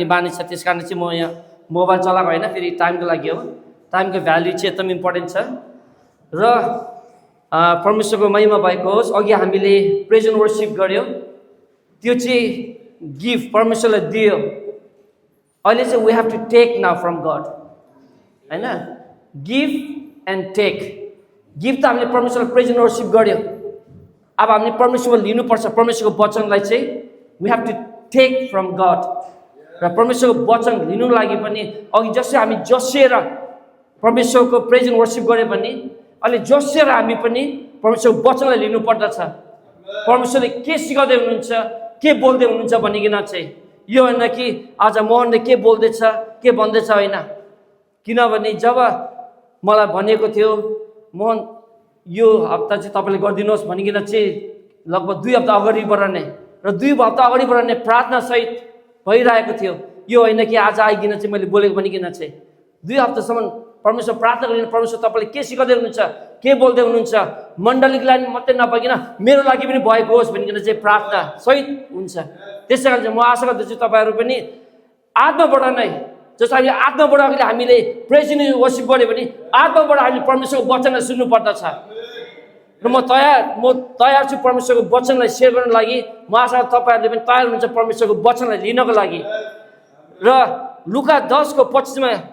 बानी छ, त्यस कारण चाहिँ म यहाँ मोबाइल चलाएको होइन, फेरि टाइमको लागि हो। टाइमको भ्याल्यु चाहिँ एकदम इम्पोर्टेन्ट छ। र परमेश्वरको महिमा भएको होस्। अघि हामीले प्रेज एन्ड वर्शिप गऱ्यो, त्यो चाहिँ गिफ्ट परमेश्वरले दियो। अहिले चाहिँ we have to take now from God, होइन? Give and take. गिफ्ट त हामीले परमेश्वरलाई प्रेज एन्ड वर्शिप गऱ्यो, अब हामीले परमेश्वरलाई लिनुपर्छ। परमेश्वरको वचनलाई चाहिँ we have to take from God. र परमेश्वरको वचन लिनु लागि पनि अघि जसरी हामी जसेर परमेश्वरको प्रेज एन्ड वर्शिप गऱ्यो भने अहिले जसेर हामी पनि परमेश्वरको वचनलाई लिनु पर्दछ। परमेश्वरले के सिकाउँदै हुनुहुन्छ, के बोल्दै हुनुहुन्छ भनिकन चाहिँ, यो होइन कि आज मोहनले के बोल्दैछ, के भन्दैछ, होइन। किनभने जब मलाई भनेको थियो मोहन यो हप्ता चाहिँ तपाईँले गरिदिनुहोस् भनिकन चाहिँ लगभग 2 हप्ता अगाडिबाट नै, र 2 हप्ता अगाडिबाट नै प्रार्थनासहित भइरहेको थियो। यो होइन कि आज आइकन चाहिँ मैले बोलेको भनिकन चाहिँ 2 हप्तासम्म परमेश्वर प्रार्थना गरिन परमेश्वर तपाईँले के सिकाउँदै हुनुहुन्छ, के बोल्दै हुनुहुन्छ, मण्डलीको लागि मात्रै नभइकन मेरो लागि पनि भएको होस् भनिकन चाहिँ प्रार्थना सहित हुन्छ। त्यसै कारण चाहिँ म आशा गर्दछु तपाईँहरू पनि आत्माबाट नै, जस्तो हामीले आत्माबाट अघिले हामीले प्रेज एन्ड वर्शिप गऱ्यो भने आत्माबाट हामीले परमेश्वरको वचनलाई सुन्नु पर्दछ। र म तयार छु परमेश्वरको वचनलाई सेयर गर्नको लागि। म आशा तपाईँहरूले पनि तयार हुनुहुन्छ परमेश्वरको वचनलाई लिनको लागि। र लुका 10:25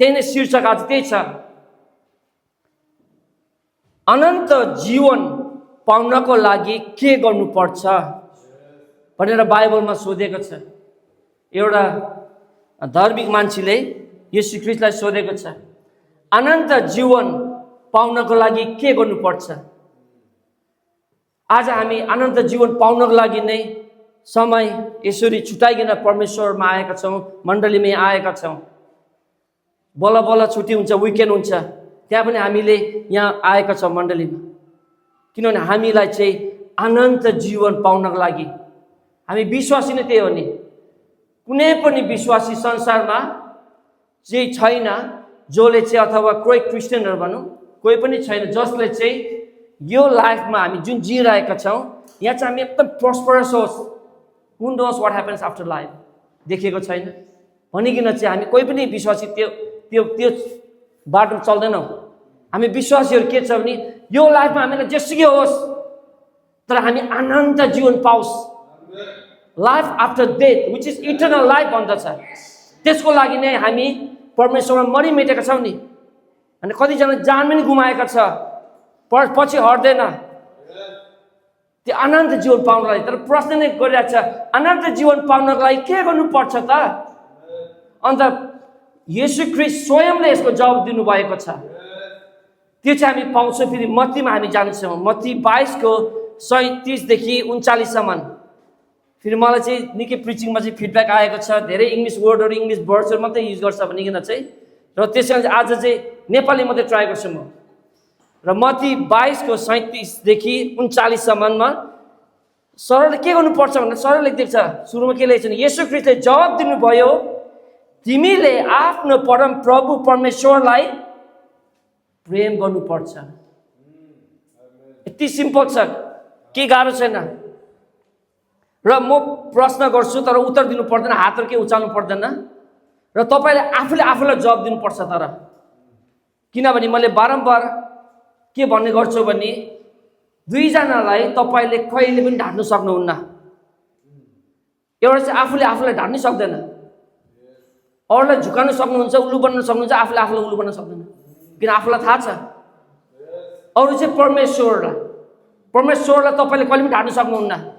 त्यही नै शीर्षक आज त्यही छ, अनन्त जीवन पाउनको लागि के गर्नुपर्छ भनेर बाइबलमा सोधेको छ। एउटा धार्मिक मान्छेले येशू ख्रीष्टलाई सोधेको छ, अनन्त जीवन पाउनको लागि के गर्नुपर्छ? आज हामी अनन्त जीवन पाउनको लागि नै समय यसरी छुटाइकन परमेश्वरमा आएका छौँ, मण्डलीमै आएका छौँ। बल्ल बल्ल छुट्टी हुन्छ, विकेन्ड हुन्छ, त्यहाँ पनि हामीले यहाँ आएका छौँ मण्डलीमा। किनभने हामीलाई चाहिँ अनन्त जीवन पाउनको लागि, हामी विश्वासी नै त्यही हो नि। कुनै पनि विश्वासी संसारमा चाहिँ छैन जसले चाहिँ, अथवा कोही क्रिस्चियनहरू भनौँ, कोही पनि छैन जसले चाहिँ यो लाइफमा हामी जुन जिइरहेका छौँ यहाँ चाहिँ हामी एकदम प्रोस्परस होस्, who knows what happens after life, देखेको छैन भनिकन चाहिँ हामी कोही पनि विश्वासी त्यो बाटो चल्दैनौँ। हामी विश्वासीहरू के छ भने यो लाइफमा हामीलाई जेसुकै होस् तर हामी अनन्त जीवन पाओस्, life after death which is eternal life भन्दछ। त्यसको लागि नै हामी परमेश्वरमा मरिमेटेका छौँ नि। अनि कतिजना जान पनि गुमाएका छ, पछि हट्दैन त्यो अनन्त जीवन पाउनको लागि। तर प्रश्न नै गरिरहेको छ, अनन्त जीवन पाउनको लागि के गर्नुपर्छ त? अन्त येशू ख्रीष्ट स्वयंले यसको जवाब दिनुभएको छ। त्यो चाहिँ हामी पाउँछौँ। फेरि मत्तीमा हामी जान्छौँ, मत्ती 22:37-39। फेरि मलाई चाहिँ निकै प्रिचिङमा चाहिँ फिडब्याक आएको छ, धेरै इङ्ग्लिस वर्डहरू इङ्ग्लिस वर्ड्सहरू मात्रै युज गर्छ भनिकन चाहिँ, र त्यस कारण आज चाहिँ नेपाली मात्रै ट्राई गर्छु म। र मत्ती 22:37-39 सरलले के गर्नुपर्छ भनेर सरल लेखिदिएको छ। सुरुमा के लेखेको छ भने, येशू ख्रीष्टले जवाब दिनुभयो, तिमीले आफ्नो परम प्रभु परमेश्वरलाई प्रेम गर्नुपर्छ। यति सिम्पल छ, के गाह्रो छैन। र म प्रश्न गर्छु तर उत्तर दिनु पर्दैन, हातहरू के उचाल्नु पर्दैन, र तपाईँले आफूलाई जवाब दिनुपर्छ। तर किनभने मैले बारम्बार के भन्ने गर्छु भने, दुईजनालाई तपाईँले कहिले पनि ढाँट्नु सक्नुहुन्न। एउटा चाहिँ आफूलाई ढाँट्नै सक्दैन, अरूलाई झुकाउनु सक्नुहुन्छ, उल्लु बन्न सक्नुहुन्छ, आफूलाई उल्लु बन्न सक्दैन, किन आफूलाई थाहा छ। अरू चाहिँ परमेश्वरलाई तपाईँले कहिले पनि ढाँट्नु सक्नुहुन्न।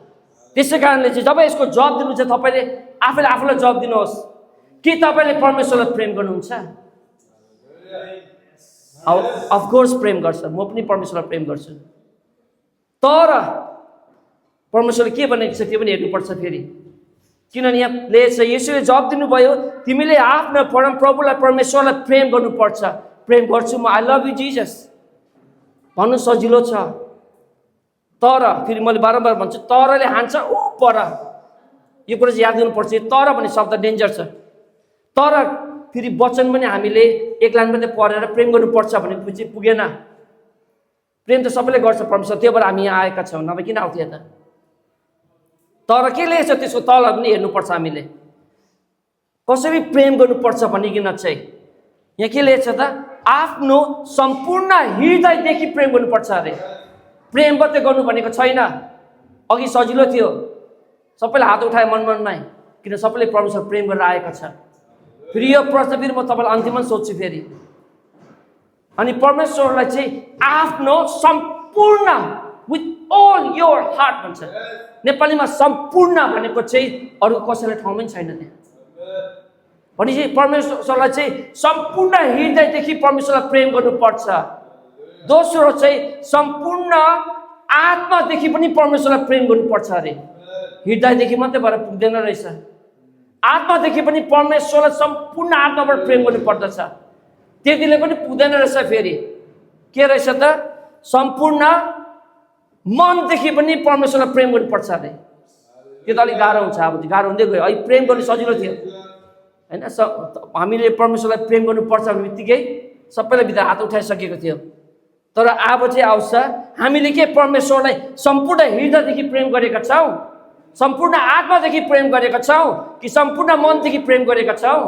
त्यसै कारणले चाहिँ जब यसको जवाब दिनुहुन्छ तपाईँले आफूलाई जवाब दिनुहोस्, के तपाईँले परमेश्वरलाई प्रेम गर्नुहुन्छ? अफकोर्स प्रेम गर्छ, म पनि परमेश्वरलाई प्रेम गर्छु। तर परमेश्वरले के भनेको छ त्यो पनि हेर्नुपर्छ फेरि। किनभने यहाँ लेखेको छ, येशूले जवाब दिनुभयो, तिमीले आफ्नो परम प्रभुलाई परमेश्वरलाई प्रेम गर्नुपर्छ। प्रेम गर्छु म, आई लभ यु जिजस भन्नु सजिलो छ। तर फेरि मैले बारम्बार भन्छु, तरले हान्छ ऊ पर। यो कुरा चाहिँ याद गर्नुपर्छ, तर भन्ने शब्द डेन्जर छ। तर फेरि वचन पनि हामीले एक लाइन मात्रै पढेर प्रेम गर्नुपर्छ भनेपछि पुगेन। प्रेम त सबैले गर्छ परमेश्वर, त्यो भएर हामी यहाँ आएका छौँ, नभए किन आउँथ्यो त? तर के लेखेको छ त्यसको तल पनि हेर्नुपर्छ हामीले। कसरी प्रेम गर्नुपर्छ भनिकन चाहिँ यहाँ के लेख्छ त आफ्नो सम्पूर्ण हृदयदेखि प्रेम गर्नुपर्छ अरे। प्रेम मात्रै गर्नु भनेको छैन। अघि सजिलो थियो, सबैले हात उठाए मनमनमै, किन सबैले परमेश्वर प्रेम गरेर आएको छ। फेरि यो प्रश्न फेरि म तपाईँलाई अन्तिममा सोध्छु फेरि, अनि परमेश्वरलाई चाहिँ आफ्नो सम्पूर्ण विथ ऑल योर हार्ट भन्छ। नेपालीमा सम्पूर्ण भनेको चाहिँ अरू कसैले ठाउँमै छैन त्यहाँ। भनेपछि परमेश्वरलाई चाहिँ सम्पूर्ण हृदयदेखि परमेश्वरलाई प्रेम गर्नुपर्छ। दोस्रो चाहिँ सम्पूर्ण आत्मादेखि पनि परमेश्वरलाई प्रेम गर्नुपर्छ अरे। हृदयदेखि मात्रै भएर पुग्दैन रहेछ, आत्मादेखि पनि परमेश्वरलाई सम्पूर्ण आत्माबाट प्रेम गर्नुपर्दछ। त्यतिले पनि पुग्दैन रहेछ। फेरि के रहेछ त सम्पूर्ण मनदेखि पनि परमेश्वरलाई प्रेम गर्नुपर्छ अरे। त्यो त अलिक गाह्रो हुन्छ। अब गाह्रो हुँदै गयो। अहिले प्रेम गर्नु सजिलो थियो होइन, हामीले परमेश्वरलाई प्रेम गर्नुपर्छ भन्ने बित्तिकै सबैले भित्र हात उठाइसकेको थियो। तर अब चाहिँ आउँछ हामीले के परमेश्वरलाई सम्पूर्ण हृदयदेखि प्रेम गरेका छौँ, सम्पूर्ण आत्मादेखि प्रेम गरेका छौँ कि सम्पूर्ण मनदेखि प्रेम गरेका छौँ।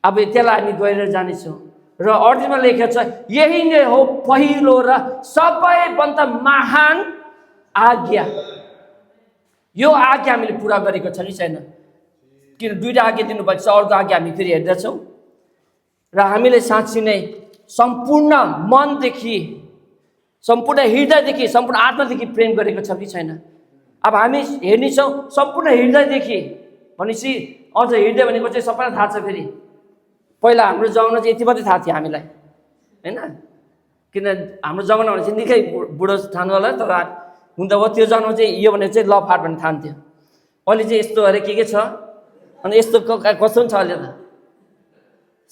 अब त्यसलाई हामी गएर जानेछौँ र अर्जुनमा लेखेको छ यही नै हो पहिलो र सबैभन्दा महान आज्ञा। यो आज्ञा हामीले पुरा गरेको छ कि छैन? किन दुईटा आज्ञा दिनुभएको छ, अर्को आज्ञा हामी फेरि हेर्दैछौँ। र हामीले साँच्ची नै सम्पूर्ण मनदेखि, सम्पूर्ण हृदयदेखि, सम्पूर्ण आत्मादेखि प्रेम गरेको छ कि छैन? अब हामी हेर्नेछौँ सम्पूर्ण हृदयदेखि भनेपछि अझ हृदय भनेको चाहिँ सबैलाई थाहा छ। फेरि पहिला हाम्रो जमाना चाहिँ यति मात्रै थाहा थियो हामीलाई होइन, किन हाम्रो जमाना भने चाहिँ निकै बुढो ठान्नु होला। तर हुन त हो त्यो जमाना चाहिँ यो भने चाहिँ लभ हार्ट भन्ने ठान्थ्यो। अहिले चाहिँ यस्तो अरे के छ, अनि यस्तो कस्तो छ अहिले त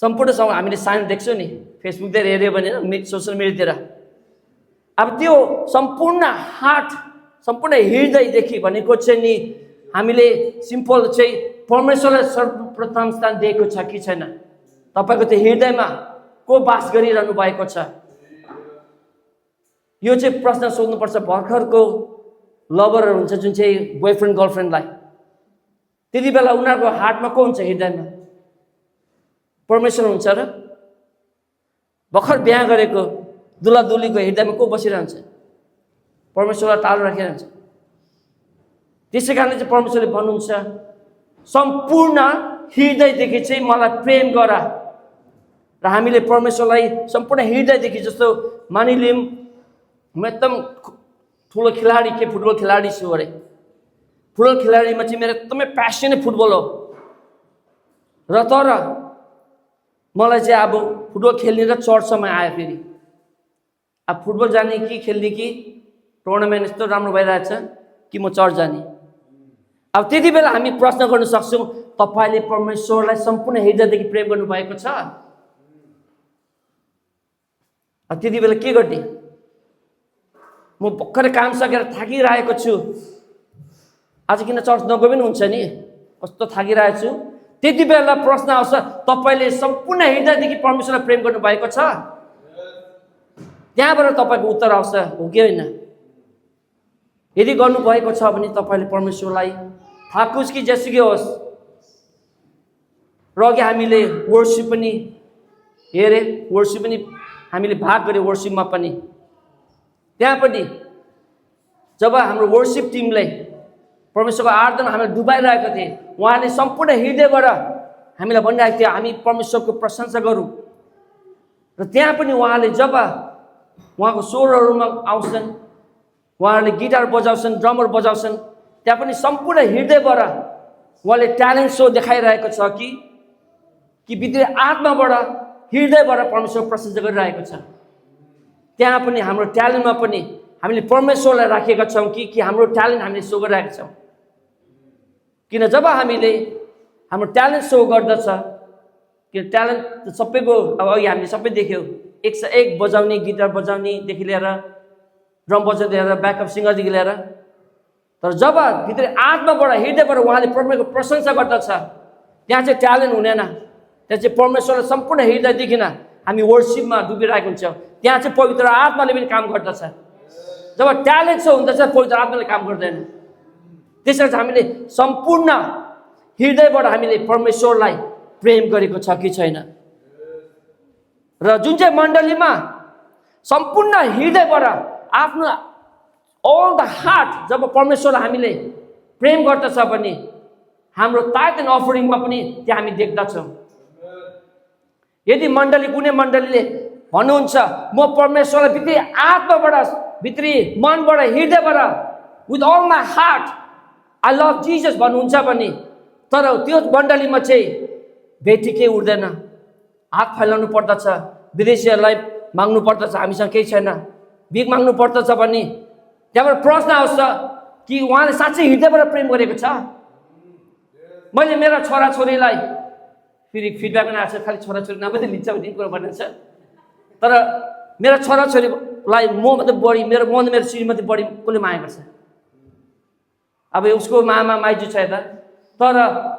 सम्पूर्णसँग हामीले साइन देख्छौँ नि फेसबुकतिर हेऱ्यो भने, सोसियल मिडियातिर। अब त्यो सम्पूर्ण हार्ट, सम्पूर्ण हृदयदेखि भनेको चाहिँ नि हामीले सिम्पल चाहिँ परमेश्वरलाई सर्वप्रथम स्थान दिएको छ कि छैन? तपाईँको त्यो हृदयमा को बास गरिरहनु भएको छ? यो चाहिँ प्रश्न सोध्नुपर्छ भर्खरको लभरहरू हुन्छ जुन चाहिँ बोयफ्रेन्ड गर्लफ्रेन्डलाई। त्यति बेला उनीहरूको हार्टमा को हुन्छ? हृदयमा परमेश्वर हुन्छ र भर्खर बिहा गरेको दुला दुलीको हृदयमा को बसिरहन्छ? परमेश्वरलाई टाढो राखिरहन्छ। त्यसै कारणले चाहिँ परमेश्वरले भन्नुहुन्छ सम्पूर्ण हृदयदेखि चाहिँ मलाई प्रेम गर। र हामीले परमेश्वरलाई सम्पूर्ण हृदयदेखि, जस्तो मानिलिउँ म एकदम ठुलो खेलाडी के फुटबल खेलाडी छु अरे, फुटबल खेलाडीमा चाहिँ मेरो एकदमै प्यासनै फुटबल हो। र तर मलाई चाहिँ अब फुटबल खेल्ने र चर्चमा आयो। फेरि अब फुटबल जाने कि खेल्ने कि टुर्नामेन्ट यस्तो राम्रो भइरहेछ कि म चर्च जाने? अब त्यति बेला हामी प्रश्न गर्न सक्छौँ तपाईँले परमेश्वरलाई सम्पूर्ण हृदयदेखि प्रेम गर्नुभएको छ? अब त्यति बेला के गर्ने? म भर्खरै काम सकेर थाकिरहेको छु, आज किन चर्च नगए पनि हुन्छ नि, कस्तो थाकिरहेको छु। त्यति बेला प्रश्न आउँछ तपाईँले सम्पूर्ण हृदयदेखि परमेश्वरलाई प्रेम गर्नुभएको छ? त्यहाँबाट तपाईँको उत्तर आउँछ हो कि होइन। यदि गर्नुभएको छ भने तपाईँले परमेश्वरलाई थाकुस् कि जेसुकै होस्। र अघि हामीले वर्शिप पनि हेरे, वर्शिप पनि हामीले भाग गऱ्यो। वर्शिपमा पनि त्यहाँ पनि जब हाम्रो वर्शिप टिमले परमेश्वरको आराधना हामीले डुबाइरहेको थिए, उहाँले सम्पूर्ण हृदयबाट हामीलाई भनिरहेको थियो हामी परमेश्वरको प्रशंसा गरौँ। र त्यहाँ पनि उहाँले जब उहाँको स्वरहरूमा आउँछन्, उहाँहरूले गिटार बजाउँछन्, ड्रमर बजाउँछन्, त्यहाँ पनि सम्पूर्ण हृदयबाट उहाँले ट्यालेन्ट सो देखाइरहेको छ कि भित्री आत्माबाट, हृदयबाट परमेश्वर प्रशंसा गरिरहेको छ। त्यहाँ पनि हाम्रो ट्यालेन्टमा पनि हामीले परमेश्वरलाई राखेका छौँ कि हाम्रो ट्यालेन्ट हामीले सो गरिरहेका छौँ। किन जब हामीले हाम्रो ट्यालेन्ट सो गर्दछ, कि ट्यालेन्ट सबैको अब अघि हामीले सबै देख्यौँ, एक से एक बजाउने, गिटार बजाउनेदेखि लिएर ड्रम बजाउँदै लिएर ब्याकअप सिङ्गरदेखि लिएर। तर जब भित्र आत्माबाट, हृदयबाट उहाँले परमेश्वरको प्रशंसा गर्दछ, त्यहाँ चाहिँ ट्यालेन्ट हुँदैन। त्यहाँ चाहिँ परमेश्वरलाई सम्पूर्ण हृदयदेखि हामी वर्शिपमा डुबिरहेको हुन्छौँ। त्यहाँ चाहिँ पवित्र आत्माले पनि काम गर्दछ। जब ट्यालेन्ट सो हुँदछ, पवित्र आत्माले काम गर्दैन। त्यसरी चाहिँ हामीले सम्पूर्ण हृदयबाट हामीले परमेश्वरलाई प्रेम गरेको छ कि छैन। र जुन चाहिँ मण्डलीमा सम्पूर्ण हृदयबाट आफ्नो अल द हार्ट जब परमेश्वरलाई हामीले प्रेम गर्दछ भने हाम्रो टाइथ एन्ड अफरिङमा पनि त्यहाँ हामी देख्दछौँ। यदि कुनै मण्डलीले भन्नुहुन्छ म परमेश्वरलाई भित्री आत्माबाट, भित्री मनबाट, हृदयबाट, with all my heart I love Jesus भन्नुहुन्छ भने, तर त्यो मण्डलीमा चाहिँ भेटी केही उठ्दैन, हात फैलाउनु पर्दछ, विदेशीहरूलाई माग्नु पर्दछ, हामीसँग केही छैन, भिख माग्नु पर्दछ भने त्यहाँबाट प्रश्न आउँछ कि उहाँले साँच्चै हृदयबाट प्रेम गरेको छ। मैले मेरा छोराछोरीलाई फेरि फिडब्याक पनि आएको छ, खालि छोराछोरी नमात्रै लिन्छ भन्ने कुरो भनिन्छ, तर मेरा छोराछोरीलाई मभन्दा बढी मेरो श्रीमती बढी कसले माया गर्छ। अब उसको मामा माइजू छ यता, तर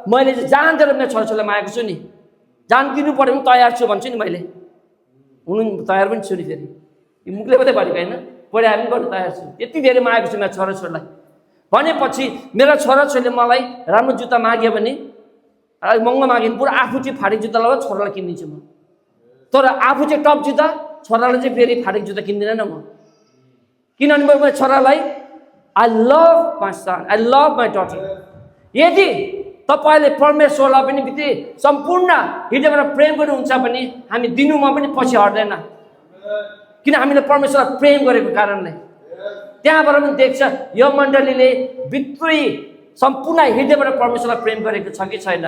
मैले चाहिँ जान दिएर मेरो छोराछोरीलाई माया गर्छु नि, जान दिनु पऱ्यो भने तयार छु भन्छु नि, मैले हुनु तयार पनि छु नि। फेरि यो मुखले मात्रै भनेको होइन, पढाइ पनि गर्नु तयार छु, यति धेरै माया गर्छु मेरो छोराछोरीलाई। भनेपछि मेरा छोराछोरीले मलाई राम्रो जुत्ता माग्यो भने, महँगो माग्यो भने पुरा आफू चाहिँ फाटेको जुत्ता लगाएर छोरालाई किनिदिन्छु म, तर आफू चाहिँ टप जुत्ता, छोरालाई चाहिँ फेरि फाटेको जुत्ता किन्दिनँ म। किनभने मेरो छोरालाई I love my son, I love my daughter. यदि तपाईँले परमेश्वरलाई पनि भित्री सम्पूर्ण हृदयबाट प्रेम गर्नुहुन्छ भने हामी दिनुमा पनि पछि हट्दैन, किन हामीले परमेश्वरलाई प्रेम गरेको कारणले। त्यहाँबाट पनि देख्छ यो मण्डलीले भित्री सम्पूर्ण हृदयबाट परमेश्वरलाई प्रेम गरेको छ कि छैन।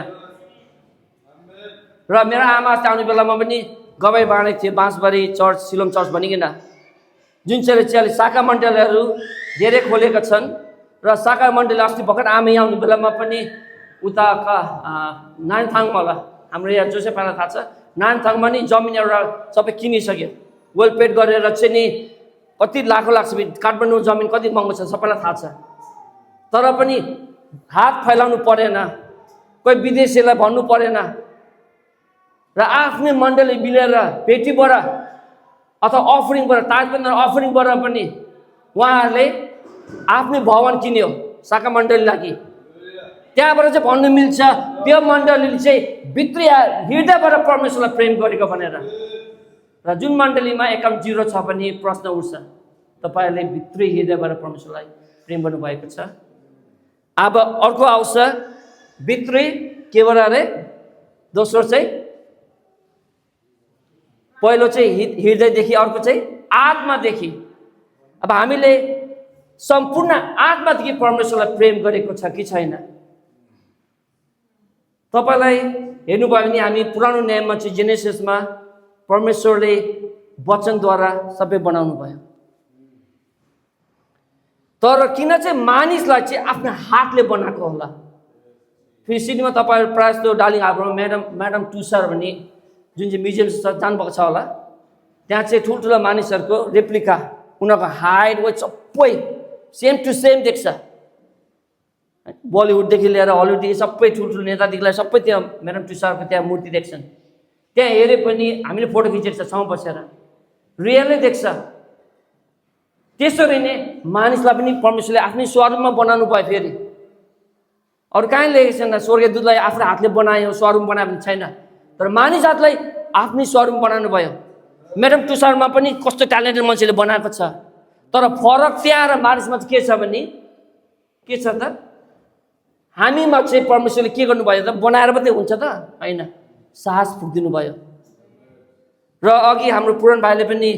र मेरो आमा आउने बेलामा पनि गवाई बाँडेको थिएँ, बाँसबारी चर्च, सिलोङ चर्च भनिकन, जुन चाहिँ शाखा मण्डलीहरू धेरै खोलेका छन्। र शाखा मण्डली अस्ति भर्खर आमा यहाँ आउने बेलामा पनि उता नानथाङमा होला, हाम्रो यहाँ जोसेफालाई थाहा छ, नानथाङमा नि जमिन एउटा सबै किनिसक्यो, वेल पेड गरेर चाहिँ नि कति लाखौँ लाग्छ, काठमाडौँ जमिन कति महँगो छ सबैलाई थाहा छ, तर पनि हात फैलाउनु परेन, कोही विदेशीलाई भन्नु परेन, र आफ्नै मण्डली मिलेर पेटीबाट अथवा अफरिङबाट, अफरिङबाट पनि उहाँहरूले आफ्नै भवन किन्यो शाखा मण्डली लागि। त्यहाँबाट चाहिँ भन्नु मिल्छ त्यो मण्डलीले चाहिँ भित्री हृदयबाट परमेश्वरलाई प्रेम गरेको भनेर। र जुन मण्डलीमा एकाउन्ट 0 छ भने प्रश्न उठ्छ, तपाईँहरूले भित्री हृदयबाट परमेश्वरलाई प्रेम गर्नुभएको छ। अब अर्को आउँछ भित्री केबाट अरे, दोस्रो चाहिँ पहिलो चाहिँ हृदयदेखि, अर्को चाहिँ आत्मादेखि। अब हामीले सम्पूर्ण आत्मादेखि परमेश्वरलाई प्रेम गरेको छ कि छैन। तपाईँलाई हेर्नुभयो भने हामी पुरानो नियममा चाहिँ जेनेसिसमा परमेश्वरले वचनद्वारा सबै बनाउनु भयो, तर किन चाहिँ मानिसलाई चाहिँ आफ्नो हातले बनाएको होला। फेरि सिडनीमा तपाईँहरू प्रायः जस्तो डार्लिङ हार्बरमा म्याडम टुसर भन्ने जुन चाहिँ म्युजियम छ जानुभएको छ होला, त्यहाँ चाहिँ ठुल्ठुला मानिसहरूको रेप्लिका, उनीहरूको हाइट वेट सबै सेम टु सेम देख्छ। बलिउडदेखि लिएर हलिउडदेखि सबै ठुल्ठुलो नेतादेखिलाई सबै त्यहाँ म्याडम टुसरको त्यहाँ मूर्ति देख्छन्। त्यहाँ हेरे पनि हामीले फोटो खिचेको छ ठाउँ बसेर, रियलै देख्छ। त्यसरी नै मानिसलाई पनि परमेश्वरले आफ्नै स्वरूपमा बनाउनु भयो। फेरि अरू कहीँ लेखेको छैन स्वर्गदूतलाई आफ्नो हातले बनायो स्वरूप बनायो भने छैन, तर मानिस हातलाई आफ्नै स्वरूप बनाउनु भयो। म्याडम टुसरमा पनि कस्तो ट्यालेन्टेड मान्छेले बनाएको छ, तर फरक त्यहाँ र मानिसमा चाहिँ के छ भने के छ त, हामीमा चाहिँ परमेश्वरले के गर्नुभयो त, बनाएर मात्रै हुन्छ त होइन, साहस फुक्दिनु भयो। र अघि हाम्रो पुराण भाइले पनि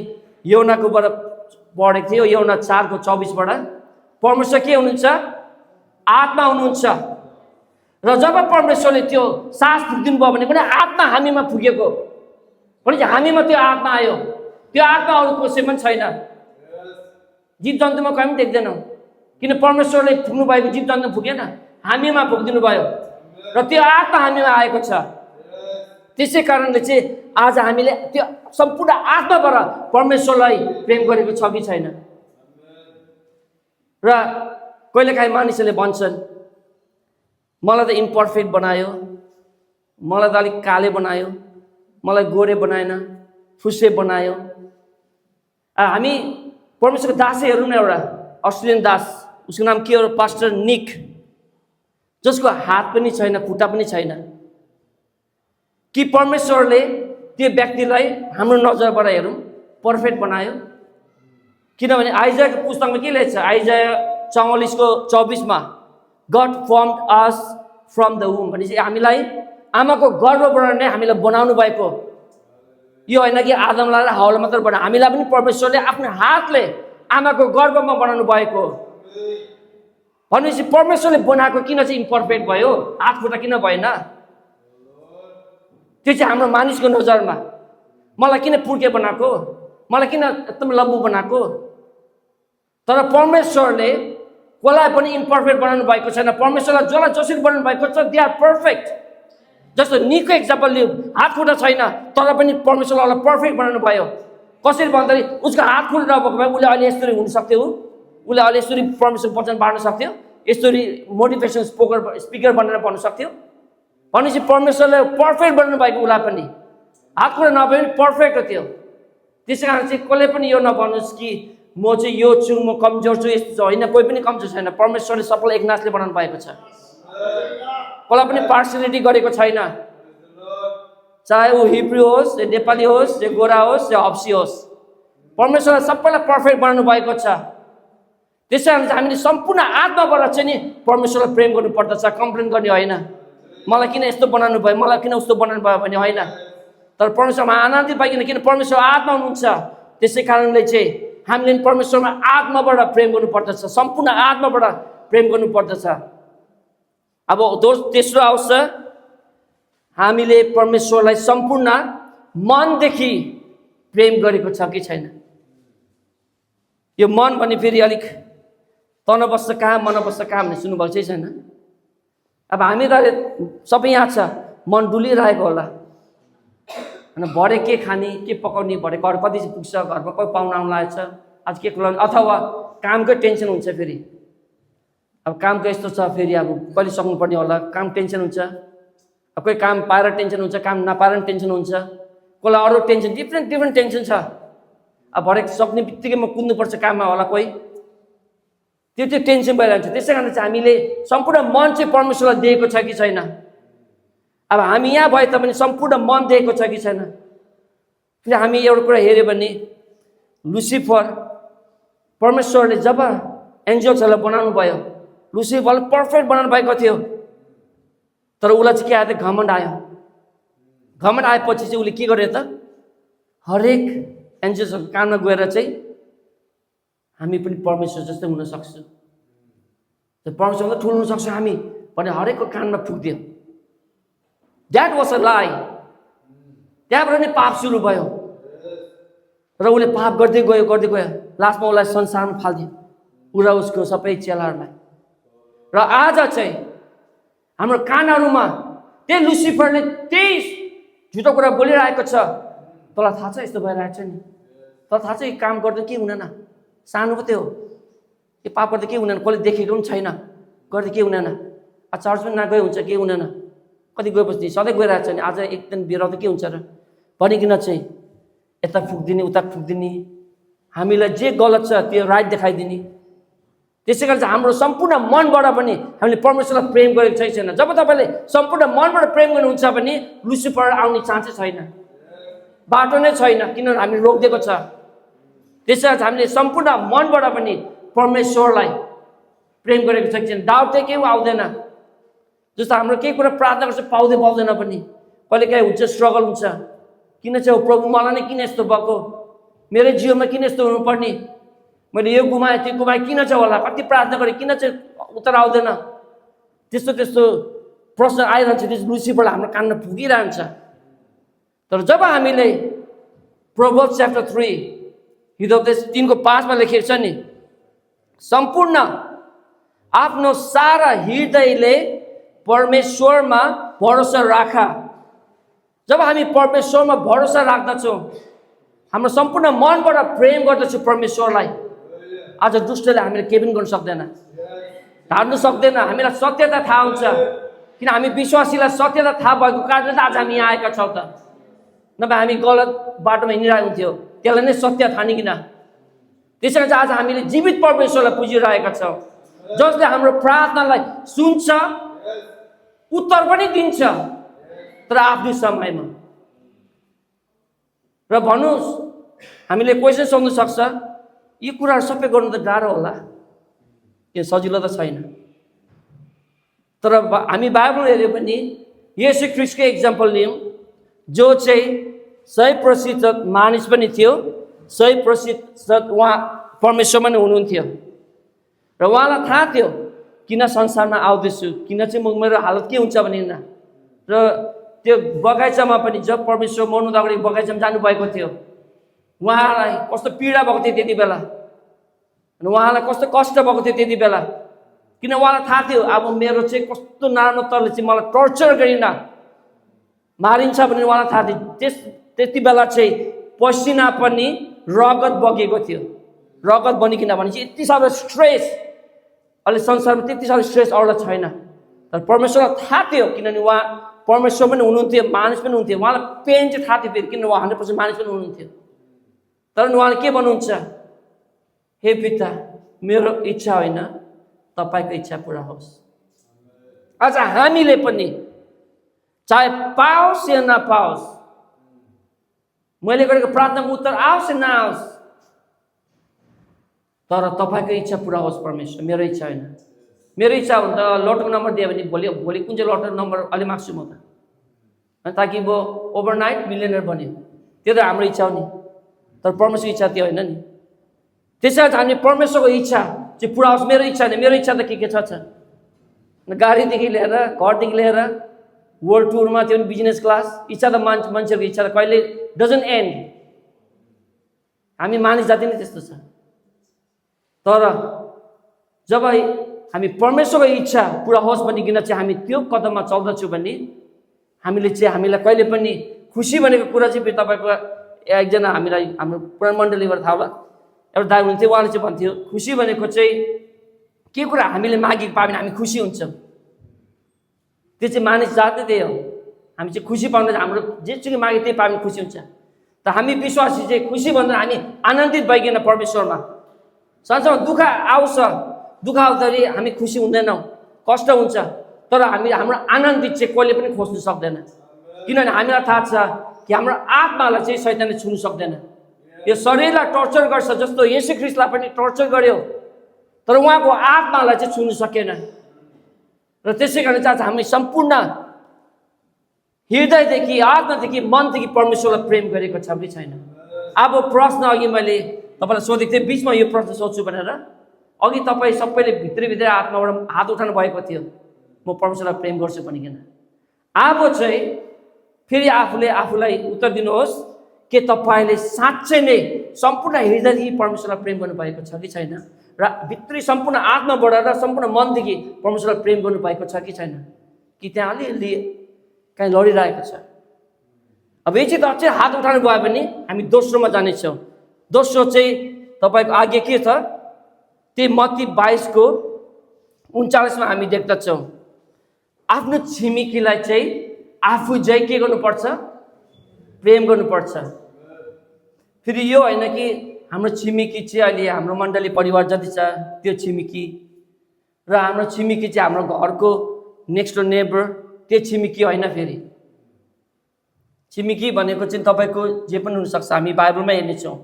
यौनाकोबाट पढेको थियो, यौना 4:24बाट परमेश्वर के हुनुहुन्छ, आत्मा हुनुहुन्छ। र जब परमेश्वरले त्यो सास फुक्दिनु भयो भने पनि आत्मा हामीमा फुकेको भनेपछि हामीमा त्यो आत्मा आयो। त्यो आत्मा अरू कसैमा पनि छैन, जीव जन्तुमा कहीँ पनि देख्दैनौँ, किन परमेश्वरले फुक्नु भएको जीव जन्तु फुकेन, हामीमा फुक्दिनु भयो र त्यो आत्मा हामीमा आएको छ। त्यसै कारणले चाहिँ आज हामीले त्यो सम्पूर्ण आत्माबाट परमेश्वरलाई प्रेम गरेको छ कि छैन। र कहिलेकाहीँ मानिसहरूले भन्छन् मलाई त इम्पर्फेक्ट बनायो, मलाई त अलिक काले बनायो, मलाई गोरे बनाएन, फुस्से बनायो। हामी परमेश्वरको दासै हेरौँ न, एउटा अस्ट्रेलियन दास, उसको नाम के हो, पास्टर निक। जसको हात पनि छैन, खुट्टा पनि छैन, कि परमेश्वरले त्यो व्यक्तिलाई हाम्रो नजरबाट हेरौँ पर्फेक्ट बनायो? किनभने आइजायाको पुस्तकमा के लेख्छ? आइजाया 44:24 मा God formed us from the womb भनेपछि हामीलाई आमाको गर्भबाट नै हामीलाई बनाउनु भएको। यो होइन कि आदमलाई र हावालाई मात्र बनायो, हामीलाई पनि परमेश्वरले आफ्नो हातले आमाको गर्भमा बनाउनु भएको। भनेपछि परमेश्वरले बनाएको किन चाहिँ इम्पर्फेक्ट भयो? हात खुट्टा किन भएन? त्यो चाहिँ हाम्रो मानिसको नजरमा मलाई किन पुर्के बनाएको, मलाई किन एकदम लम्बु बनाएको? तर परमेश्वरले कसलाई पनि इम्पर्फेक्ट बनाउनु भएको छैन। परमेश्वरलाई जसलाई जसरी बनाउनु भएको छ दे आर पर्फेक्ट। जस्तो निको एक्जाम्पल लियो, हात खुट्टा छैन तर पनि परमेश्वरले पर्फेक्ट बनाउनु भयो। कसरी भन्दाखेरि उसको हात खुट्टा नभएको भए उसले अहिले यसरी हुन सक्थ्यो, उसले अहिले यसरी परमेश्वर वचन बाँड्न सक्थ्यो, यसरी मोटिभेसन स्पिकर बनेर भन्नु सक्थ्यो। भनेपछि परमेश्वरले पर्फेक्ट बनाउनु भएको उसलाई पनि हात खुट्टा नभए पनि पर्फेक्ट हो त्यो। त्यसै कारण चाहिँ कसले पनि यो नभन्नुहोस् कि म चाहिँ यो छु, म कमजोर छु, यस्तो छ। होइन, कोही पनि कमजोर छैन। परमेश्वरले सबैलाई एकनाथले बनाउनु भएको छ। कसलाई पनि पार्सियलिटी गरेको छैन, चाहे ऊ हिब्रू होस्, या नेपाली होस्, या गोरा होस्, या हब्सी होस्। परमेश्वरले सबैलाई पर्फेक्ट बनाउनु भएको छ। त्यसै कारण चाहिँ हामीले सम्पूर्ण आत्माबाट चाहिँ नि परमेश्वरलाई प्रेम गर्नुपर्दछ, कम्प्लेन गर्ने होइन। मलाई किन यस्तो बनाउनु भयो, मलाई किन उस्तो बनाउनु भयो भने होइन। तर परमेश्वरमा आनन्दित पाइकन, किन परमेश्वर आत्मा हुनुहुन्छ, त्यसै कारणले चाहिँ हामीले परमेश्वरमा आत्माबाट प्रेम गर्नुपर्दछ, सम्पूर्ण आत्माबाट प्रेम गर्नुपर्दछ। अब तेस्रो आउँछ, हामीले परमेश्वरलाई सम्पूर्ण मनदेखि प्रेम गरेको छ कि छैन। यो मन भने फेरि अलिक तन बस्छ कहाँ, मन बस्छ कहाँ भन्ने सुन्नुभएको चाहिँ छैन। अब हामी त सबै यहाँ छ, मन डुलिरहेको होला। होइन, भरे के खाने, के पकाउने, भरे घर कति पुग्छ, घरमा कोही पाहुना आउनु लागेको छ, आज के खुलाउने, अथवा कामकै टेन्सन हुन्छ। फेरि अब कामको यस्तो छ, फेरि अब कहिले सक्नुपर्ने होला, काम टेन्सन हुन्छ। अब कोही काम पाएर टेन्सन हुन्छ, काम नपाएर टेन्सन हुन्छ, कसलाई अरू टेन्सन, डिफ्रेन्ट टेन्सन छ। अब भरे सक्ने बित्तिकै म कुद्नुपर्छ काममा होला कोही, त्यो टेन्सन भइरहन्छ। त्यसै कारण चाहिँ हामीले सम्पूर्ण मन चाहिँ परमेश्वरलाई दिएको छ कि छैन। अब हामी यहाँ भए तापनि सम्पूर्ण मन दिएको छ कि छैन। फेरि हामी एउटा कुरा हेऱ्यो भने लुसिफर, परमेश्वरले जब एन्जल्सहरूलाई बनाउनु भयो, लुसिफरले पर्फेक्ट बनाउनु भएको थियो, तर उसलाई चाहिँ के आयो त? घमण्ड आयो। घमण्ड आएपछि चाहिँ उसले के गर्यो त? हरेक एन्जल्सहरूको काममा गएर चाहिँ हामी पनि परमेश्वर जस्तै हुन सक्छौँ, परमेश्वरलाई ठुलो हुन सक्छौँ हामी भने हरेकको कानमा फुक्दियो। द्याट वाज अ लाई। त्यहाँबाट नै पाप सुरु भयो र उसले पाप गर्दै गयो, लास्टमा उसलाई संसारमा फालिदियो, ऊ र उसको सबै चेलाहरूलाई। र आज चाहिँ हाम्रो कानहरूमा त्यही लुसिफरले त्यही झुटो कुरा बोलिरहेको छ। तँलाई थाहा छ यस्तो भइरहेको छ नि, तँलाई थाहा छ यो काम गर्दा के हुँदैन, सानो पो त्यो हो, यो पाप गर्दा के हुँदैन, कसले देखेको पनि छैन, गर्दा के हुँदैन, चर्च पनि नगए हुन्छ, के हुँदैन, कति गएपछि सधैँ गइरहेको छ नि, आज एक दिन बिराउँदा के हुन्छ र भनिकन चाहिँ यता फुक्दिने उता फुक्दिने, हामीलाई जे गलत छ त्यो राइट देखाइदिने। त्यसै कारण चाहिँ हाम्रो सम्पूर्ण मनबाट पनि हामीले परमेश्वरलाई प्रेम गरेको छैन। जब तपाईँले सम्पूर्ण मनबाट प्रेम गर्नुहुन्छ भने लुसिफर आउने चान्सै छैन, बाटो नै छैन, किनभने हामीले रोकिदिएको छ। त्यसै कारण हामीले सम्पूर्ण मनबाट पनि परमेश्वरलाई प्रेम गरेको छैन। डाउट चाहिँ केही आउँदैन। जस्तो हाम्रो केही कुरा प्रार्थना गर्छ पाउँदैन पनि, कहिले काहीँ हुन्छ, स्ट्रगल हुन्छ, किन चाहिँ प्रभु मलाई नै किन यस्तो भएको, मेरो जीवनमा किन यस्तो हुनुपर्ने, मैले यो गुमाएँ त्यो गुमाएँ, किन चाहिँ होला, कति प्रार्थना गरेँ किन चाहिँ उत्तर आउँदैन, त्यस्तो प्रश्न आइरहन्छ। त्यस लुसिफरलाई हाम्रो कानमा फुकिरहन्छ। तर जब हामीले प्रोभर्ब्स च्याप्टर 3 हिजोदेश 3:5 लेखिएको छ नि, सम्पूर्ण आफ्नो सारा हृदयले परमेश्वरमा भरोसा राख। जब हामी परमेश्वरमा भरोसा राख्दछौँ, हाम्रो सम्पूर्ण मनबाट प्रेम गर्दछौँ परमेश्वरलाई, आज दुष्टले हामीले केही पनि गर्न सक्दैन, ढाड्नु सक्दैन। हामीलाई सत्यता थाहा हुन्छ, किन हामी विश्वासीलाई सत्यता थाहा भएको कारणले त आज हामी यहाँ आएका छौँ। त नभए हामी गलत बाटोमा हिँडिरहेको हुन्थ्यो, त्यसलाई नै सत्य ठानिकन। त्यसैले चाहिँ आज हामीले जीवित परमेश्वरलाई पुजिरहेका छौँ, जसले हाम्रो प्रार्थनालाई सुन्छ उत्तर पनि दिन्छ, तर आफ्नो समयमा। र भन्नुहोस्, हामीले क्वेसन सोध्न सक्छ, यी कुराहरू सबै गर्नु त गाह्रो होला, यो सजिलो त छैन। तर हामी बाइबल हेऱ्यो भने येशू ख्रीष्टको एक्जाम्पल लियौँ, जो चाहिँ 100% मानिस पनि थियो, 100% उहाँ परमेश्वरमा नै हुनुहुन्थ्यो। र उहाँलाई थाहा थियो किन संसारमा आउँदैछु, किन चाहिँ मेरो हालत के हुन्छ भनेर। र त्यो बगैँचामा पनि जब परमेश्वर मर्नु अगाडि बगैँचामा जानुभएको थियो, उहाँलाई कस्तो पीडा भएको थियो त्यति बेला, र उहाँलाई कस्तो कष्ट भएको थियो त्यति बेला। किन उहाँलाई थाहा थियो अब मेरो चाहिँ कस्तो नराम्रो तरिकाले चाहिँ मलाई टर्चर गरिन मारिन्छ भनेर उहाँलाई थाहा थियो। त्यति बेला चाहिँ पसिना पनि रगत बगेको थियो। रगत बनिकन भने चाहिँ यति साह्रो स्ट्रेस, अहिले संसारमा त्यति साह्रो स्ट्रेस अरूलाई छैन। तर परमेश्वरलाई थाहा थियो, किनभने उहाँ परमेश्वर पनि हुनुहुन्थ्यो, मानिस पनि हुनुहुन्थ्यो। उहाँलाई पेन चाहिँ थाहा थियो, किनभने उहाँ 100% मानिस पनि हुनुहुन्थ्यो। तर उहाँले के भन्नुहुन्छ, हे पिता, मेरो इच्छा होइन, तपाईँको इच्छा पुरा होस्। आज हामीले पनि चाहे पाओस् या नपाओस्, मैले गरेको प्रार्थनाको उत्तर आओस् या नआओस्, तर तपाईँको इच्छा पुरा होस् परमेश्वर, मेरो इच्छा होइन। मेरो इच्छा हो त लटोको नम्बर दियो भने भोलि कुन चाहिँ लटोको नम्बर अलि माग्छु म त, ताकि वो ओभरनाइट मिलियनर बन्यो, त्यो त हाम्रो इच्छा हो नि। तर परमेश्वरको इच्छा त्यो होइन नि। त्यसैले हामीले परमेश्वरको इच्छा चाहिँ पुरा होस्। मेरो इच्छा होइन, मेरो इच्छा त के छ, गाडीदेखि लिएर घरदेखि लिएर वर्ल्ड टुरमा त्यो पनि बिजनेस क्लास। इच्छा त मान्छेहरूको इच्छा त कहिले डजन्ट एन्ड। हामी मानिस जाति नै त्यस्तो छ। तर जब हामी परमेश्वरको इच्छा पुरा होस् भनिकन चाहिँ हामी त्यो कदममा चल्दछौँ भने हामीले चाहिँ हामीलाई कहिले पनि खुसी भनेको कुरा चाहिँ तपाईँको एकजना हामीलाई हाम्रो पुराण मण्डलीबाट थाहा होला, एउटा दाइ हुनुहुन्थ्यो, उहाँले चाहिँ भन्थ्यो खुसी भनेको चाहिँ के कुरा हामीले मागेको पायो भने हामी खुसी हुन्छौँ। त्यो चाहिँ मानिस जाति त्यही हो। हामी चाहिँ खुसी पाउँदैन, हाम्रो जेसुकै मागे त्यही पायो भने खुसी हुन्छ। त हामी विश्वासी चाहिँ खुसी भन्दा हामी आनन्दित भइकन परमेश्वरमा। संसारमा दुःख आउँछ, दुःख आउँदाखेरि हामी खुसी हुँदैनौँ, कष्ट हुन्छ, तर हाम्रो आनन्दित चाहिँ कहिले पनि खोज्नु सक्दैन। किनभने हामीलाई थाहा छ कि हाम्रो आत्मालाई चाहिँ शैतानले छुनु सक्दैन। यो शरीरलाई टर्चर गर्छ, जस्तो येशू ख्रीष्टलाई पनि टर्चर गर्यो, तर उहाँको आत्मालाई चाहिँ छुनु सकेन। र त्यसै कारण चाहिँ हामी सम्पूर्ण हृदयदेखि, आत्मादेखि, मनदेखि परमेश्वरलाई प्रेम गरेको छ कि छैन। अब प्रश्न अघि मैले तपाईँलाई सोधेको थिएँ, बिचमा यो प्रश्न सोध्छु भनेर। अघि तपाईँ सबैले भित्री आत्माबाट हात उठाउनु भएको थियो, म परमेश्वरलाई प्रेम गर्छु भनिकन। अब चाहिँ फेरि आफूलाई उत्तर दिनुहोस् कि तपाईँले साँच्चै नै सम्पूर्ण हृदयदेखि परमेश्वरलाई प्रेम गर्नुभएको छ कि छैन, र भित्री सम्पूर्ण आत्माबाट र सम्पूर्ण मनदेखि परमेश्वरलाई प्रेम गर्नुभएको छ कि छैन, कि त्यहाँ अलिअलि कहीँ लडिरहेको छ। अब यो चाहिँ अझै हात उठाउनु भयो भने हामी दोस्रोमा जानेछौँ। दोस्रो चाहिँ तपाईँको आज्ञा के छ, त्यही मत्ती 22:39 हामी देख्दछौँ, आफ्नो छिमेकीलाई चाहिँ आफू चाहिँ के गर्नुपर्छ, प्रेम गर्नुपर्छ। फेरि यो होइन कि हाम्रो छिमेकी चाहिँ अहिले हाम्रो मण्डली परिवार जति छ त्यो छिमेकी, र हाम्रो छिमेकी चाहिँ हाम्रो घरको नेक्स्ट डोर नेबर त्यो छिमेकी होइन। फेरि छिमेकी भनेको चाहिँ तपाईँको जे पनि हुनसक्छ, हामी बाइबलमै हेर्नेछौँ।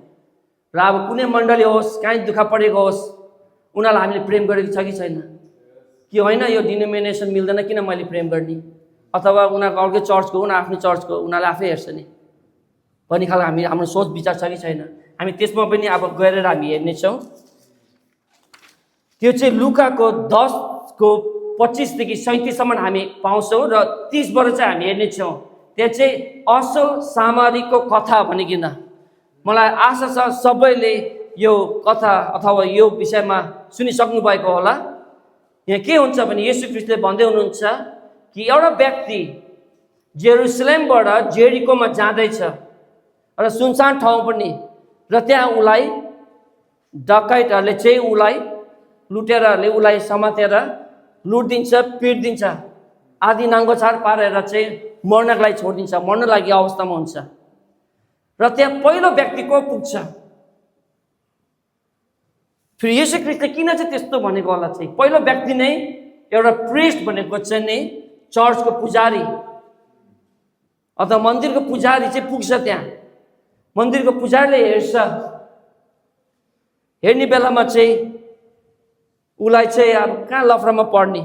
र अब कुनै मण्डली होस्, कहीँ दुःख परेको होस्, उनीहरूलाई हामीले प्रेम गरेको छ कि छैन, कि होइन यो डिनोमिनेसन मिल्दैन किन मैले प्रेम गर्ने, अथवा उनीहरूको अर्कै चर्चको, उनीहरू आफ्नो चर्चको, उनीहरूले आफै हेर्छ नि भन्ने खालको हाम्रो सोच विचार छ कि छैन। हामी त्यसमा पनि अब गएर हामी हेर्नेछौँ। त्यो चाहिँ लुकाको 10:25देखि 37 हामी पाउँछौँ, र 30बाट चाहिँ हामी हेर्नेछौँ। त्यहाँ चाहिँ असल सामरीको कथा भनिकन। मलाई आशा छ सबैले यो कथा अथवा यो विषयमा सुनिसक्नु भएको होला। यहाँ के हुन्छ भने येशू ख्रीष्टले भन्दै हुनुहुन्छ कि एउटा व्यक्ति जेरुसलेमबाट जेरिकोमा जाँदैछ, र सुनसान ठाउँ पनि, र त्यहाँ उसलाई डकैतहरूले चाहिँ लुटेरहरूले उसलाई समातेर लुटिदिन्छ, पिट्दिन्छ, आदि नाङ्गोछार पारेर चाहिँ मर्नको लागि छोडिदिन्छ, मर्न लागि अवस्थामा हुन्छ। र त्यहाँ पहिलो व्यक्ति को पुग्छ। फेरि येशू ख्रीष्टले किन चाहिँ त्यस्तो भनेको होला चाहिँ, पहिलो व्यक्ति नै एउटा प्रिस्ट भनेको चाहिँ नि चर्चको पुजारी अथवा मन्दिरको पुजारी चाहिँ पुग्छ त्यहाँ। मन्दिरको पुजारीले हेर्छ, हेर्ने बेलामा चाहिँ उसलाई चाहिँ अब कहाँ लफडामा पर्ने,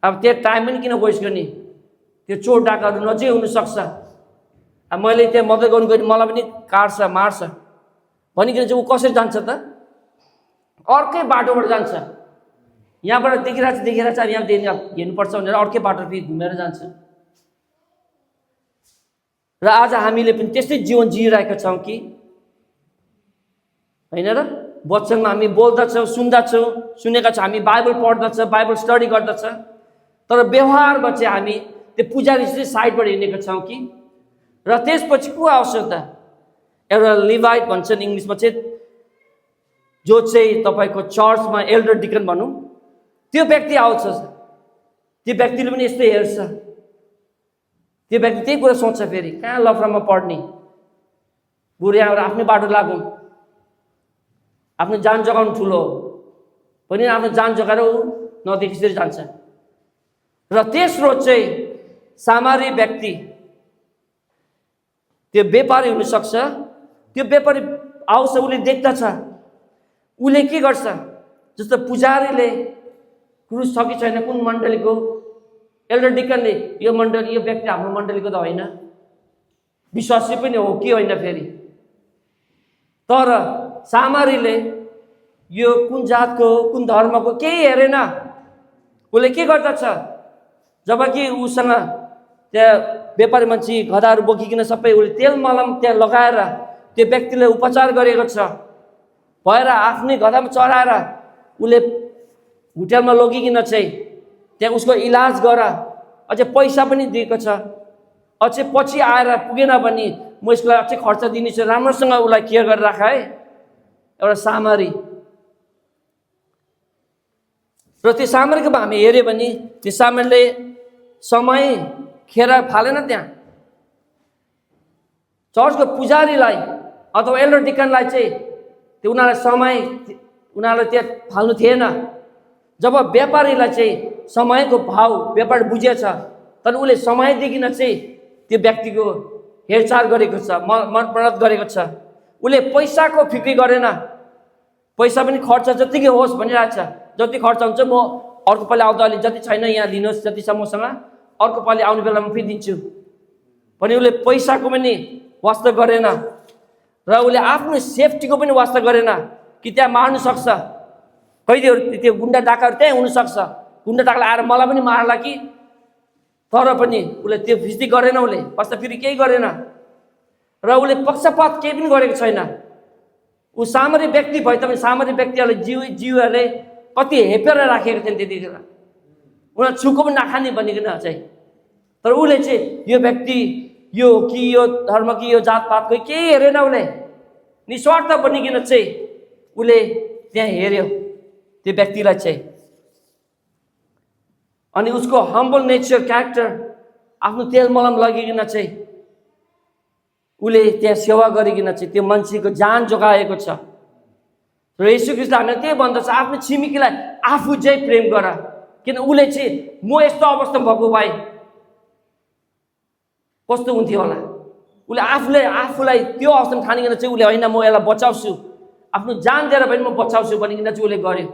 अब त्यो टाइम पनि किन वेस्ट गर्ने, त्यो चोर डाकाहरू नजिक हुनसक्छ, अब मैले त्यहाँ मद्दत गर्नु गयो मलाई पनि काट्छ मार्छ भनिकन चाहिँ ऊ कसरी जान्छ त? अर्कै बाटोबाट जान्छ। यहाँबाट देखिरहेछ अब यहाँ हेर्नुपर्छ भनेर अर्कै बाटो फेरि घुमेर जान्छ। र आज हामीले पनि त्यस्तै जीवन जिइरहेका छौँ कि होइन र? वचनमा हामी बोल्दछौँ, सुनेका छौँ, हामी बाइबल पढ्दछ, बाइबल स्टडी गर्दछ, तर व्यवहारमा चाहिँ हामी त्यो पुजारी चाहिँ साइडबाट हिँडेका छौँ कि? र त्यसपछि को आउँछ त? एउटा लिभाइट भन्छन् इङ्ग्लिसमा चाहिँ, जो चाहिँ तपाईँको चर्चमा एल्डर डिकन भनौँ, त्यो व्यक्ति आउँछ। त्यो व्यक्तिले पनि यस्तै हेर्छ, त्यो व्यक्ति त्यही कुरा सोच्छ, फेरि कहाँ लफडामा पढ्ने, बरु यहाँबाट आफ्नै बाटो लागौँ, आफ्नो जान जोगाउनु ठुलो हो पनि आफ्नो जान जोगाएर ऊ नदेखिसरी जान्छ। र तेस्रो चाहिँ सामारी व्यक्ति, त्यो व्यापारी हुनसक्छ। त्यो व्यापारी आउँछ, उसले देख्दछ, उसले के गर्छ, जस्तो पुजारीले क्रुस छ कि छैन, कुन मण्डलीको, एल्डर डिकनले यो मण्डली, यो व्यक्ति हाम्रो मण्डलीको त होइन, विश्वासी पनि हो कि होइन फेरि, तर सामारीले यो कुन जातको कुन धर्मको केही हेरेन, उसले के गर्दछ, जबकि उसँग त्यहाँ व्यापारी मान्छे गधाहरू बोकिकन सबै उसले तेल मलम त्यहाँ लगाएर त्यो व्यक्तिले उपचार गरेको छ, भएर आफ्नै गधामा चढाएर उसले होटेलमा लगिकन चाहिँ त्यहाँ उसको इलाज गर, अझै पैसा पनि दिएको छ, अझै पछि आएर पुगेन भने म यसलाई अझै खर्च दिनेछु, राम्रोसँग उसलाई केयर गरेर राख है, एउटा सामरी। र त्यो सामरीको हामी हेऱ्यो भने त्यो सामरीले समय खेर फालेन। त्यहाँ चर्चको पुजारीलाई अथवा एल्डर डिकनलाई चाहिँ त्यो उनीहरूलाई समय उनीहरूलाई त्यहाँ फाल्नु थिएन। जब व्यापारीलाई चाहिँ समयको भाव व्यापार बुझेछ, तर उसले समयदेखि चाहिँ त्यो व्यक्तिको हेरचाह गरेको छ, मदत गरेको छ, उसले पैसाको फिक्री गरेन, पैसा पनि खर्च जतिकै होस् भनिरहेछ, जति खर्च हुन्छ म अर्को पालि आउँदा अलि जति छैन यहाँ लिनुहोस्, जति छ मसँग, अर्को पालि आउने बेलामा फेरि दिन्छु भने उसले पैसाको पनि वास्ता गरेन। र उसले आफ्नो सेफ्टीको पनि वास्ता गरेन कि त्यहाँ मार्नु सक्छ, कैदीहरू त्यो गुन्डा डाकाहरू त्यहीँ हुनसक्छ, गुन्डा डाकाले आएर मलाई पनि मार्ला कि, तर पनि उसले त्यो फिस्ती गरेन, उसले वास्ता फेरि केही गरेन। र उसले पक्षपात केही पनि गरेको छैन। ऊ सामरी व्यक्ति भए तापनि सामरी व्यक्तिहरूले जिउहरूले कति हेपेर राखेको थिएन त्यतिखेर, उनीहरू छुको पनि नखाने भनिकन चाहिँ, तर उसले चाहिँ यो व्यक्ति यो कि यो धर्म कि यो जातपातको केही हेरेन, उसले निस्वार्थ बनिकन चाहिँ उसले त्यहाँ हेऱ्यो त्यो व्यक्तिलाई चाहिँ। अनि उसको हम्बल नेचर क्यारेक्टर, आफ्नो तेल मलम लगिकन चाहिँ उसले त्यहाँ सेवा गरिकन चाहिँ त्यो मान्छेको जान जोगाएको छ। र येशू ख्रीष्टले हामीलाई त्यही भन्दछ, आफ्नो छिमेकीलाई आफू चाहिँ प्रेम गर, किन उसले चाहिँ म यस्तो अवस्थामा भएको भए कस्तो हुन्थ्यो होला, उसले आफूलाई त्यो अवस्थामा ठानिकन चाहिँ उसले होइन म यसलाई बचाउँछु, आफ्नो जान दिएर पनि म बचाउँछु भनिकन चाहिँ उसले गर्यो।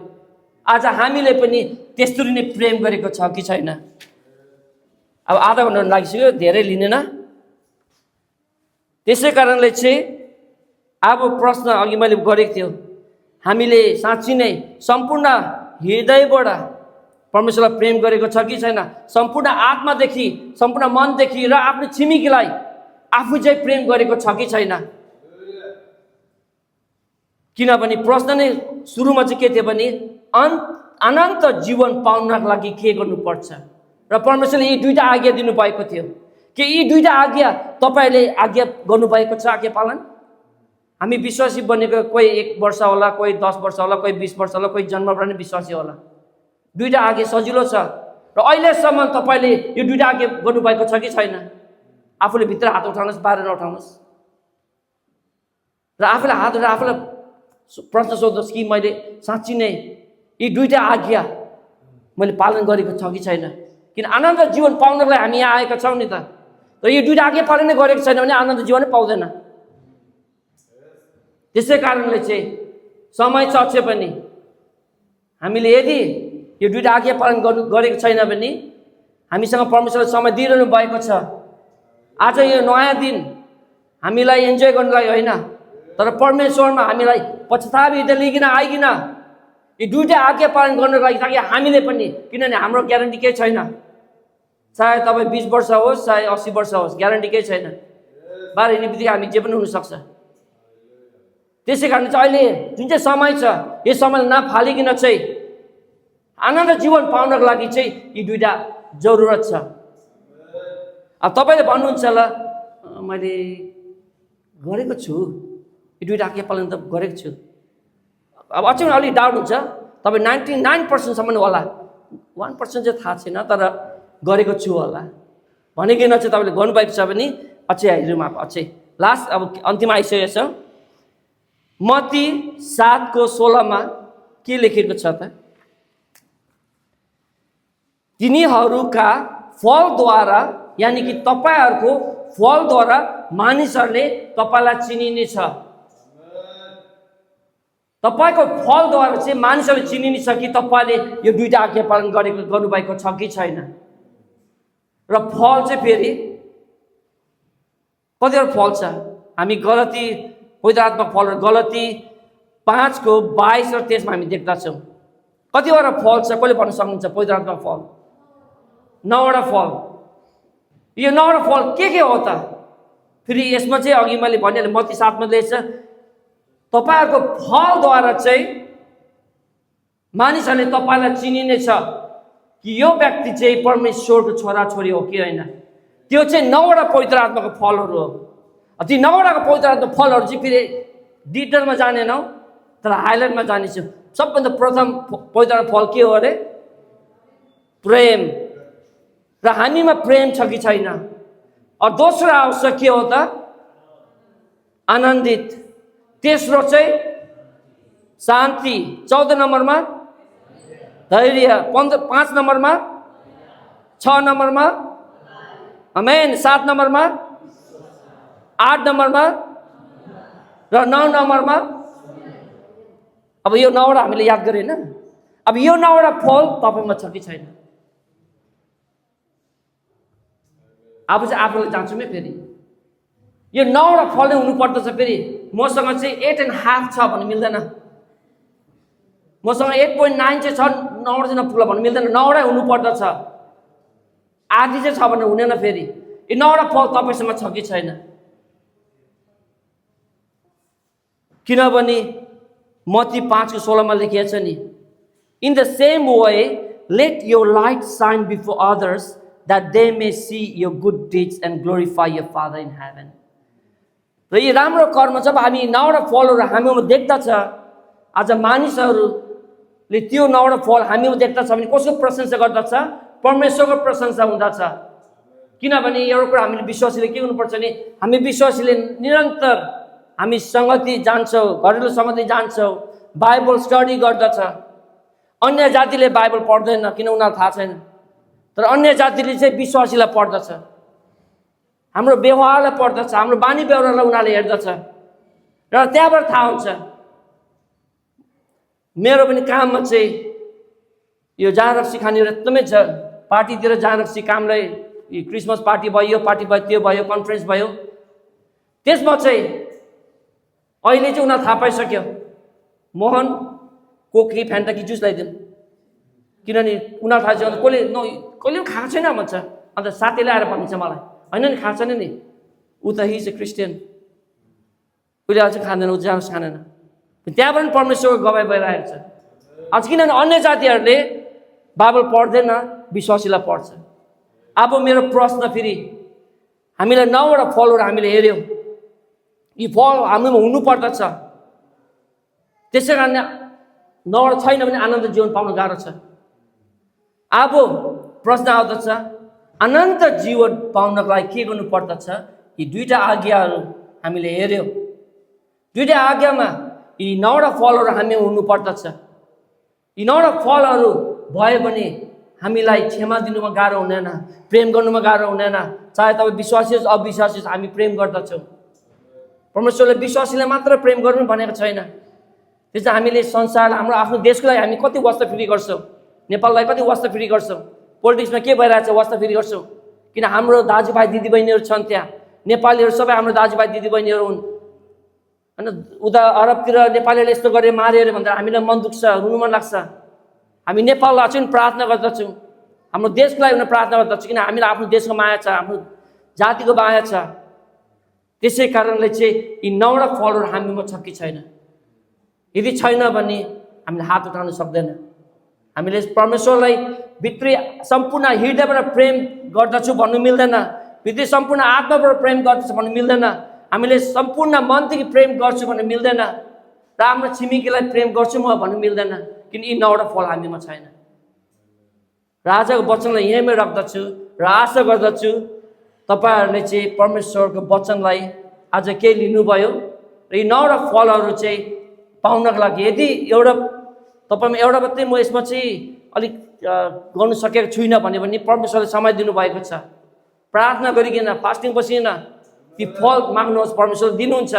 आज हामीले पनि त्यस्तरी नै प्रेम गरेको छ कि छैन? अब आधा घन्टा लागिसक्यो, धेरै लिनेन। त्यसै कारणले चाहिँ अब प्रश्न अघि मैले गरेको थियो, हामीले साँच्ची नै सम्पूर्ण हृदयबाट परमेश्वरलाई प्रेम गरेको छ कि छैन? सम्पूर्ण आत्मादेखि, सम्पूर्ण मनदेखि र आफ्नो छिमेकीलाई आफू चाहिँ प्रेम गरेको छ कि छैन? किनभने प्रश्न नै सुरुमा चाहिँ के थियो भने अनन्त जीवन पाउनको लागि के गर्नुपर्छ, र परमेश्वरले यी दुईटा आज्ञा दिनुभएको थियो। के यी दुईटा आज्ञा तपाईँले आज्ञा गर्नुभएको छ आज्ञा पालन? हामी विश्वासी बनेको कोही 1 वर्ष होला, कोही 10 वर्ष होला, कोही 20 वर्ष होला, कोही जन्मबाट नै विश्वासी होला। दुईटा आज्ञा सजिलो छ, र अहिलेसम्म तपाईँले यो दुईटा आज्ञा गर्नुभएको छ कि छैन? आफूले भित्र हात उठाउनुहोस्, बाहिर नउठाउनुहोस्, र आफूले हात उठाएर आफूलाई प्रश्न सोध्नुहोस् कि मैले साँच्ची नै यी दुईटा आज्ञा मैले पालन गरेको छ कि छैन? किन आनन्द जीवन पाउनलाई हामी यहाँ आएका छौँ नि त। तर यो दुईटा आज्ञा पालन गरेको छैन भने आनन्द जीवनै पाउँदैन। त्यसै कारणले चाहिँ समय छ पनि हामीले यदि यो दुईटा आज्ञा पालन गरेको छैन भने हामीसँग परमेश्वरले समय दिइरहनु भएको छ। आज यो नयाँ दिन हामीलाई इन्जोय गर्नलाई होइन, तर परमेश्वरमा हामीलाई पश्चाताप हृदय लिइकन आइकन यो दुईटा आज्ञा पालन गर्नको लागि, ताकि हामीले पनि, किनभने हाम्रो ग्यारेन्टी केही छैन। चाहे तपाईँ 20 वर्ष होस् चाहे 80 वर्ष होस्, ग्यारेन्टी केही छैन। बाहिर हिँड्ने बित्तिकै हामी जे पनि हुनसक्छ। त्यसै कारण चाहिँ अहिले जुन चाहिँ समय छ, यो समयलाई नफालिकन चाहिँ आनन्द जीवन पाउनको लागि चाहिँ यी दुईटा जरुरत छ। अब तपाईँले भन्नुहुन्छ ल मैले गरेको छु, यो दुईटा आज्ञा पालन त गरेको छु। अब अझै अलिक डाउट हुन्छ, तपाईँ 99% होला, 1% चाहिँ थाहा छैन, तर गरेको छु होला भनेकिन चाहिँ तपाईँले गर्नुभएको छ भने अझै हेरौँ। अझै लास्ट अब अन्तिम आइसकेको छ। मत्ती 7:16 के लेखेको छ त? तिनीहरूका फलद्वारा, यानि कि तपाईँहरूको फलद्वारा मानिसहरूले तपाईँलाई चिनिनेछ। तपाईँको फलद्वारा चाहिँ मानिसहरूले चिनिने छ कि तपाईँले यो दुईटा आज्ञा पालन गर्नुभएको छ कि छैन। र फल चाहिँ फेरि कतिवटा फल छ? हामी गलती पवित्रात्मक फल, गलती 5:22 र 23 हामी देख्दछौँ। कतिवटा फल छ? कसले भन्न सक्नुहुन्छ? पवित्रात्मक फल 9वटा फल। यो 9वटा फल के हो त? फेरि यसमा चाहिँ अघि मैले भनिहालेँ, मत्ती 7 मा लेख्छ तपाईँहरूको फलद्वारा चाहिँ मानिसहरूले तपाईँलाई चिनिनेछ कि यो व्यक्ति चाहिँ परमेश्वरको छोराछोरी हो कि होइन। त्यो चाहिँ 9वटा पवित्र आत्माको फलहरू हो। ती 9वटाको पवित्र आत्माको फलहरू चाहिँ फेरि डिटेलमा जानेनौँ, तर हाइलाइटमा जानेछौँ। सबभन्दा प्रथम पवित्र फल के हो अरे? प्रेम। र हामीमा प्रेम छ कि छैन? दोस्रो आवश्यक के हो त? आनन्दित। तेस्रो चाहिँ शान्ति। 14 नम्बरमा धैर्य। 5 नम्बरमा, 6 नम्बरमा आमेन, 7 नम्बरमा, 8 नम्बरमा र 9 नम्बरमा। अब यो 9वटा हामीले याद गरेन। अब यो 9वटा फल तपाईँमा छ कि छैन? अब चाहिँ आफूले जान्छु म फेरि यो 9वटा फल नै हुनुपर्दछ। फेरि मसँग चाहिँ 8.5 छ भन्नु मिल्दैन, मसँग 8.9 चाहिँ छ, 9वटा चाहिँ नपुग्ला भन्नु मिल्दैन। 9वटा हुनुपर्दछ, आधी चाहिँ छ भन्नु हुँदैन। फेरि यो 9वटा फल तपाईँसँग छ कि छैन? किनभने मत्ती 5:16 मा लेखिएको छ नि, in the same way let your light shine before others that they may see your good deeds and glorify your Father in heaven. र यो राम्रो कर्म जब हामी 9वटा फलहरू हामीमा देख्दछ, आज मानिसहरूले त्यो 9वटा फल हामीमा देख्दछ भने कसको प्रशंसा गर्दछ? परमेश्वरको प्रशंसा हुँदछ। किनभने एउटा कुरा हामीले विश्वासीले के हुनुपर्छ नि, हामी विश्वासीले निरन्तर हामी सङ्गति जान्छौँ, घरेलु सङ्गति जान्छौँ, बाइबल स्टडी गर्दछ। अन्य जातिले बाइबल पढ्दैन, किन उनीहरूलाई थाहा छैन, तर अन्य जातिले चाहिँ विश्वासीलाई पढ्दछ, हाम्रो व्यवहारलाई पढ्दछ, हाम्रो बानी व्यवहारलाई उनीहरूले हेर्दछ र त्यहाँबाट थाहा हुन्छ। मेरो पनि काममा चाहिँ यो जहाँ रक्सी खानेहरू एकदमै छ। पार्टीतिर जहाँ रक्सी कामलाई, क्रिसमस पार्टी भयो, यो पार्टी भयो, त्यो भयो, कन्फरेन्स भयो, त्यसमा चाहिँ अहिले चाहिँ उनीहरू थाहा पाइसक्यो मोहन कोकी फ्यान्टा कि जुस ल्याइदिउँ, किनभने उनीहरू थाहा छ कसले कहिले पनि खाएको छैन भन्छ। अन्त साथीले आएर भनिन्छ मलाई, होइन नि खाएको छैन नि, ऊ त हि चाहिँ क्रिस्चियन, उसले अझै खाँदैन, ऊ जानुहोस् खाँदैन। त्यहाँबाट पनि परमेश्वरको गवाई भइरहेको छ। अझ किनभने अन्य जातिहरूले बाइबल पढ्दैन, विश्वासीलाई पढ्छ। अब मेरो प्रश्न फेरि, हामीलाई 9वटा फलहरू हामीले हेऱ्यौँ, यी फल हामीमा हुनुपर्दछ। त्यसै कारण 9वटा छैन भने आनन्द जीवन पाउन गाह्रो छ। अब प्रश्न आउँदछ, अनन्त जीवन पाउनको लागि के गर्नु पर्दछ? यी दुईटा आज्ञाहरू हामीले हेऱ्यौँ। दुईटा आज्ञामा यी 9वटा फलहरू हामी हुनु पर्दछ। यी 9वटा फलहरू भयो भने हामीलाई क्षमा दिनुमा गाह्रो हुँदैन, प्रेम गर्नुमा गाह्रो हुँदैन। चाहे तपाईँ विश्वासी होस् अविश्वासी होस्, हामी प्रेम गर्दछौँ। परमेश्वरले विश्वासीलाई मात्र प्रेम गर्नु भनेको छैन। त्यो चाहिँ हामीले संसार हाम्रो आफ्नो देशको लागि हामी कति वास्ता फ्री गर्छौँ, नेपाललाई कति वास्ता फ्री गर्छौँ, पोलिटिक्समा के भइरहेछ वास्ता फ्री गर्छौँ। किन हाम्रो दाजुभाइ दिदीबहिनीहरू छन् त्यहाँ, नेपालीहरू सबै हाम्रो दाजुभाइ दिदीबहिनीहरू हुन् होइन। उता अरबतिर नेपालीहरूले यस्तो गरे मारे अरे भन्दा हामीलाई मन दुख्छ, रुनु मन लाग्छ। हामी नेपाललाई चाहिँ प्रार्थना गर्दछौँ, हाम्रो देशको लागि प्रार्थना गर्दछौँ, किन हामीलाई आफ्नो देशको माया छ, आफ्नो जातिको माया छ। त्यसै कारणले चाहिँ यी 9वटा फलहरू हामीमा छ कि छैन। यदि छैन भने हामीले हात उठाउन सक्दैन। हामीले परमेश्वरलाई भित्री सम्पूर्ण हृदयबाट प्रेम गर्दछु भन्नु मिल्दैन, भित्री सम्पूर्ण आत्माबाट प्रेम गर्दछु भन्नु मिल्दैन, हामीले सम्पूर्ण मनदेखि प्रेम गर्छु भन्नु मिल्दैन, र हाम्रो छिमेकीलाई प्रेम गर्छु म भन्नु मिल्दैन, किन यी 9वटा फल हामीमा छैन। राजाको वचनलाई यहीँमै राख्दछु र आशा गर्दछु तपाईँहरूले चाहिँ परमेश्वरको वचनलाई आज के लिनुभयो र यी 9वटा फलहरू चाहिँ पाउनको लागि। यदि एउटा तपाईँमा एउटा मात्रै म यसमा चाहिँ अलिक गर्नु सकेको छुइनँ भन्यो भने परमेश्वरले समय दिनुभएको छ। प्रार्थना गरिकन फास्टिङ बसिकन ती फल माग्नुहोस्, परमेश्वर दिनुहुन्छ।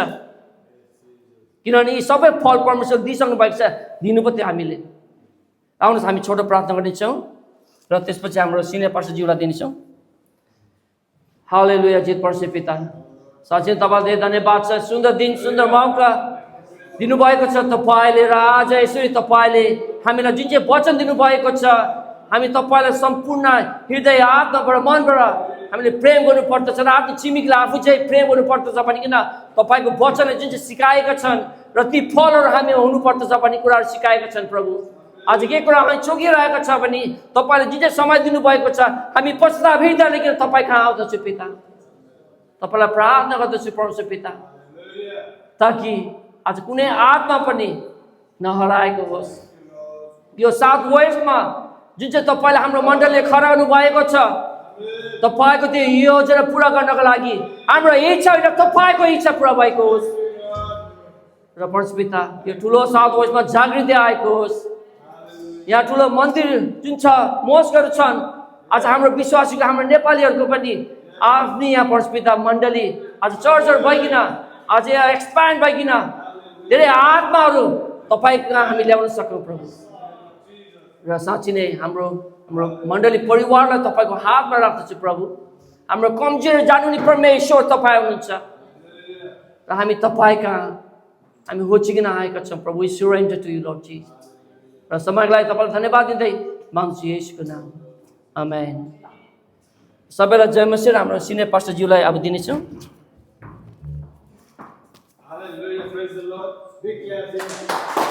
किनभने यी सबै फल परमेश्वर दिइसक्नु भएको छ, दिनु पो त्यो हामीले। आउनुहोस् हामी छोटो प्रार्थना गर्नेछौँ र त्यसपछि हाम्रो सिनियर पास्टरज्यूलाई दिनेछौँ। हालेलुया। जित परमेश्वर पिता, साँच्चै तपाईँलाई धन्यवाद छ, सुन्दर दिन सुन्दर मौका दिनुभएको छ तपाईँले। र आज यसरी तपाईँले हामीलाई जुन चाहिँ वचन दिनुभएको छ, हामी तपाईँलाई सम्पूर्ण हृदय आत्माबाट मनबाट हामीले प्रेम गर्नुपर्दछ र आफ्नो छिमेकीलाई आफू चाहिँ प्रेम गर्नुपर्दछ भनिकन तपाईँको वचनले जुन चाहिँ सिकाएका छन् र ती फलहरू हामी हुनुपर्दछ भन्ने कुराहरू सिकाएका छन्। प्रभु आज के कुरा हामी चोकिरहेको छ भने तपाईँले जुन चाहिँ समय दिनुभएको छ, हामी पश्चाताप हृदय लिएर तपाईँ कहाँ आउँदछु पिता। तपाईँलाई प्रार्थना गर्दछु परमेश्वर पिता, ताकि आज कुनै आत्मा पनि नहराएको होस्। यो साउथ वेस्टमा जुन चाहिँ तपाईँले हाम्रो मण्डलीले खडा गर्नुभएको छ, तपाईँको त्यो योजना पुरा गर्नको लागि हाम्रो इच्छा होइन, तपाईँको इच्छा पुरा भएको होस्। र परमेश्वर पिता, यो ठुलो साउथ वेस्टमा जागृति आएको होस्। यहाँ ठुलो मन्दिर जुन छ, मोस्कहरू छन्, आज हाम्रो विश्वासीको हाम्रो नेपालीहरूको पनि आफ्नै यहाँ परमेश्वर पिता मण्डली आज चर्चहरू भइकन आज यहाँ एक्सपान्ड भइकन धेरै आत्माहरू तपाईँको कहाँ हामी ल्याउन सकौँ प्रभु। र साँच्ची नै हाम्रो मण्डली परिवारलाई तपाईँको हातमा राख्दछु प्रभु। हाम्रो कमजोर जानु नि परमेश्वर तपाईँ हुनुहुन्छ र हामी तपाईँ कहाँ हामी होचिकन आएका छौँ प्रभु। We surrender to you Lord Jesus. र समयको लागि तपाईँलाई धन्यवाद दिँदै माग्छु येशूको नाम, आमेन। सबैलाई जय मसीह। हाम्रो सिनियर पास्टरज्यूलाई अब दिनेछौँ। Hallelujah, praise the Lord. Big clap.